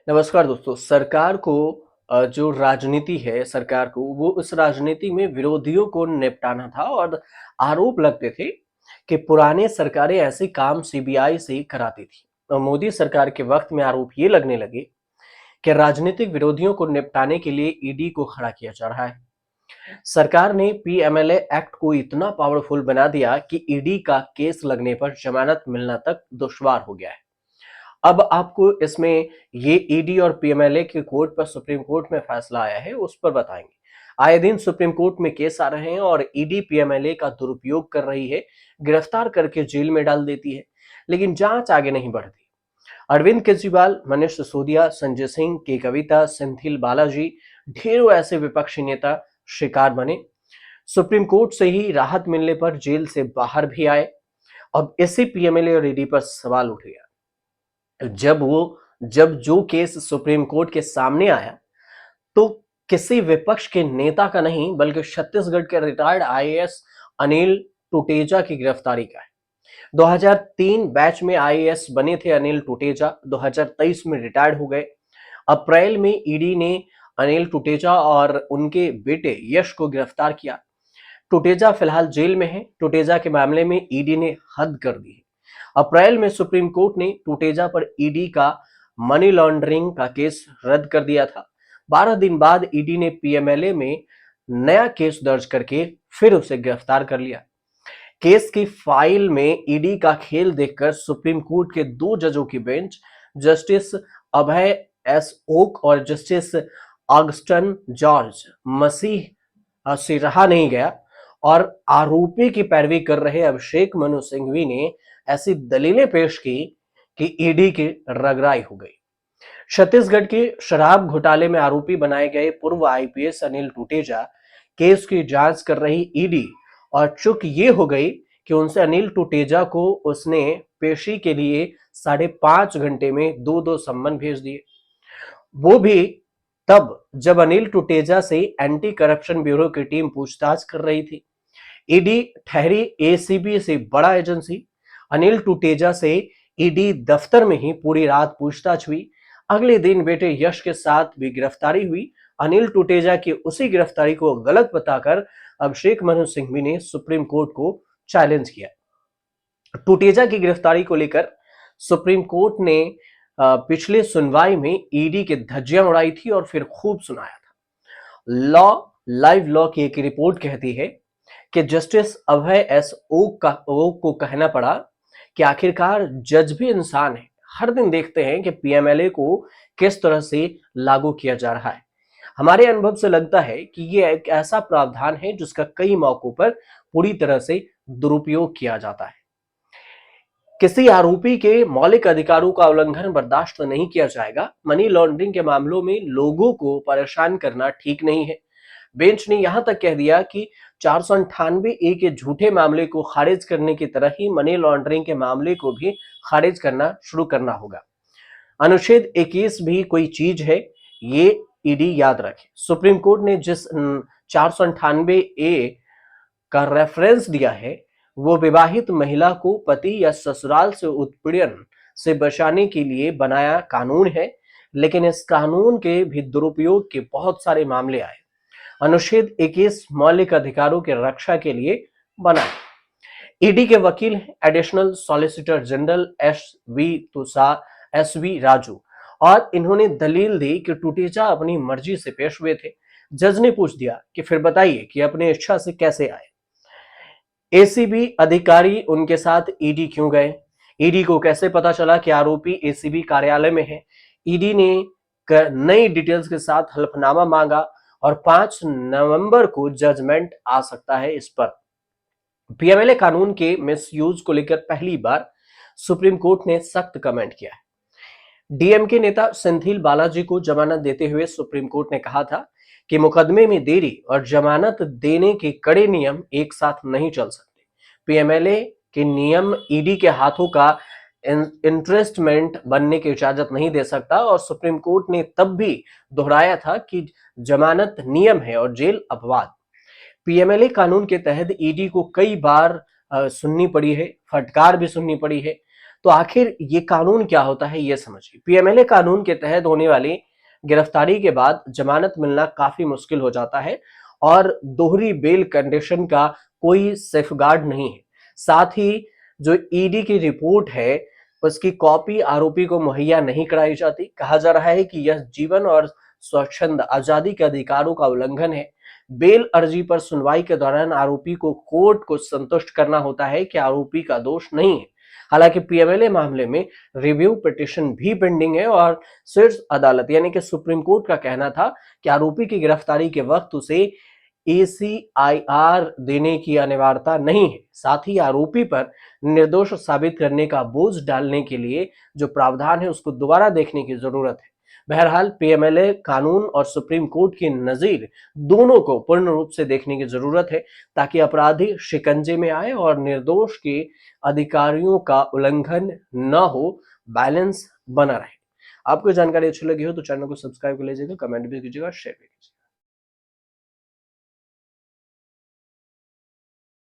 नमस्कार दोस्तों। सरकार को जो राजनीति है सरकार को वो उस राजनीति में विरोधियों को निपटाना था और आरोप लगते थे कि पुराने सरकारें ऐसे काम सीबीआई से कराती थी। मोदी सरकार के वक्त में आरोप ये लगने लगे कि राजनीतिक विरोधियों को निपटाने के लिए ईडी को खड़ा किया जा रहा है। सरकार ने पीएमएलए एक्ट को इतना पावरफुल बना दिया कि ईडी का केस लगने पर जमानत मिलना तक दुश्वार हो गया है। अब आपको इसमें ये ईडी और पीएमएलए के कोर्ट पर सुप्रीम कोर्ट में फैसला आया है, उस पर बताएंगे। आए दिन सुप्रीम कोर्ट में केस आ रहे हैं और ईडी पीएमएलए का दुरुपयोग कर रही है, गिरफ्तार करके जेल में डाल देती है, लेकिन जांच आगे नहीं बढ़ती। अरविंद केजरीवाल, मनीष सिसोदिया, संजय सिंह, के कविता, सेंथिल बालाजी, ढेरों ऐसे विपक्षी नेता शिकार बने। सुप्रीम कोर्ट से ही राहत मिलने पर जेल से बाहर भी आए। अब इसी पीएमएलए और ईडी पर सवाल उठ गया। जब जो केस सुप्रीम कोर्ट के सामने आया तो किसी विपक्ष के नेता का नहीं बल्कि छत्तीसगढ़ के रिटायर्ड आईएएस अनिल टुटेजा की गिरफ्तारी का है। 2003 बैच में आईएएस बने थे अनिल टुटेजा, 2023 में रिटायर्ड हो गए। अप्रैल में ईडी ने अनिल टुटेजा और उनके बेटे यश को गिरफ्तार किया। टुटेजा फिलहाल जेल में है। टुटेजा के मामले में ईडी ने हद कर दी है। अप्रैल में सुप्रीम कोर्ट ने टुटेजा पर ईडी का मनी लॉन्ड्रिंग का केस रद्द कर दिया था। 12 दिन बाद ईडी ने पीएमएलए में नया केस दर्ज करके फिर उसे गिरफ्तार कर लिया। केस की फाइल में ईडी का खेल देखकर सुप्रीम कोर्ट के दो जजों की बेंच, जस्टिस अभय एस ओक और जस्टिस ऑगस्टन जॉर्ज मसीह से रहा नहीं गया और आरोपी की पैरवी कर रहे अभिषेक मनु सिंघवी ने ऐसी दलीलें पेश की कि ईडी की रगड़ाई हो गई। छत्तीसगढ़ के शराब घोटाले में आरोपी बनाए गए पूर्व आईपीएस अनिल टुटेजा केस की जांच कर रही ईडी और चुक ये हो गई कि उनसे अनिल टुटेजा को उसने पेशी के लिए 5.5 घंटे में दो सम्मन भेज दिए। वो भी तब जब अनिल टुटेजा से एंटी करप्शन ब्यूरो की टीम पूछताछ कर रही थी। ईडी ठहरी एसीबी से बड़ा एजेंसी। अनिल टुटेजा से ईडी दफ्तर में ही पूरी रात पूछताछ हुई। अगले दिन बेटे यश के साथ भी गिरफ्तारी हुई। अनिल टुटेजा की उसी गिरफ्तारी को गलत बताकर अभिषेक मनु सिंघवी ने सुप्रीम कोर्ट को चैलेंज किया। टुटेजा की गिरफ्तारी को लेकर सुप्रीम कोर्ट ने पिछले सुनवाई में ईडी की धज्जियां उड़ाई थी और फिर खूब सुनाया था। लाइव लॉ की एक रिपोर्ट कहती है कि जस्टिस अभय एस ओक को कहना पड़ा कि आखिरकार जज भी इंसान है। हर दिन देखते हैं कि पीएमएलए को किस तरह से लागू किया जा रहा है। हमारे अनुभव से लगता है कि ये एक ऐसा प्रावधान है जिसका कई मौकों पर पूरी तरह से दुरुपयोग किया जाता है। किसी आरोपी के मौलिक अधिकारों का उल्लंघन बर्दाश्त नहीं किया जाएगा। मनी लॉन्ड्रिंग के मामलों में लोगों को परेशान करना ठीक नहीं है। बेंच ने यहां तक कह दिया कि 498 ए के झूठे मामले को खारिज करने की तरह ही मनी लॉन्ड्रिंग के मामले को भी खारिज करना शुरू करना होगा। अनुच्छेद 21 भी कोई चीज है, ये ईडी याद रखे। सुप्रीम कोर्ट ने जिस 498 ए का रेफरेंस दिया है वो विवाहित महिला को पति या ससुराल से उत्पीड़न से बचाने के लिए बनाया कानून है, लेकिन इस कानून के भी दुरुपयोग के बहुत सारे मामले आए। अनुच्छेद 21 मौलिक अधिकारों की रक्षा के लिए बना है। ईडी के वकील हैं additional solicitor general S V Raju और इन्होंने दलील दी कि टुटेजा अपनी मर्जी से पेश हुए थे। जज ने पूछ दिया कि फिर बताइए कि अपनी इच्छा से कैसे आए। एसीबी अधिकारी उनके साथ ईडी क्यों गए? ईडी को कैसे पता चला कि आरोपी एसीबी कार्यालय में है? ईडी ने नई डिटेल्स के साथ हलफनामा मांगा और 5 नवंबर को जजमेंट आ सकता है इस पर। पीएमएलए कानून के मिसयूज को लेकर पहली बार सुप्रीम कोर्ट ने सख्त कमेंट किया है। डीएमके नेता सेंथिल बालाजी को जमानत देते हुए सुप्रीम कोर्ट ने कहा था कि मुकदमे में देरी और जमानत देने के कड़े नियम एक साथ नहीं चल सकते। पीएमएलए के नियम ईडी के हाथों का इंटरेस्टमेंट बनने की इजाजत नहीं दे सकता और सुप्रीम कोर्ट ने तब भी दोहराया था कि जमानत नियम है और जेल अपवाद। पीएमएलए कानून के तहत ईडी को कई बार सुननी पड़ी है, फटकार भी सुननी पड़ी है। तो आखिर ये कानून क्या होता है ये समझिए। पीएमएलए कानून के तहत होने वाली गिरफ्तारी के बाद जमानत मिलना काफी मुश्किल हो जाता है और दोहरी बेल कंडीशन का कोई सेफगार्ड नहीं है। साथ ही जो ईडी की रिपोर्ट है उसकी कॉपी आरोपी को मुहैया नहीं कराई जाती। कहा जा रहा है कि यह जीवन और स्वच्छंद आजादी के अधिकारों का उल्लंघन है। बेल अर्जी पर सुनवाई के दौरान आरोपी को कोर्ट को संतुष्ट करना होता है कि आरोपी का दोष नहीं है। हालांकि पीएमएलए मामले में रिव्यू पिटीशन भी पेंडिंग है और शीर्ष अदालत यानी कि सुप्रीम कोर्ट का कहना था कि आरोपी की गिरफ्तारी के वक्त उसे एसीआईआर देने की अनिवार्यता नहीं है। साथ ही आरोपी पर निर्दोष साबित करने का बोझ डालने के लिए जो प्रावधान है उसको दोबारा देखने की जरूरत है। बहरहाल पीएमएलए कानून और सुप्रीम कोर्ट की नजीर दोनों को पूर्ण रूप से देखने की जरूरत है ताकि अपराधी शिकंजे में आए और निर्दोष के अधिकारियों का उल्लंघन न हो, बैलेंस बना रहे। आपको जानकारी अच्छी लगी हो तो चैनल को सब्सक्राइब कर लीजिएगा, कमेंट भी कीजिएगा, शेयर भी कीजिएगा।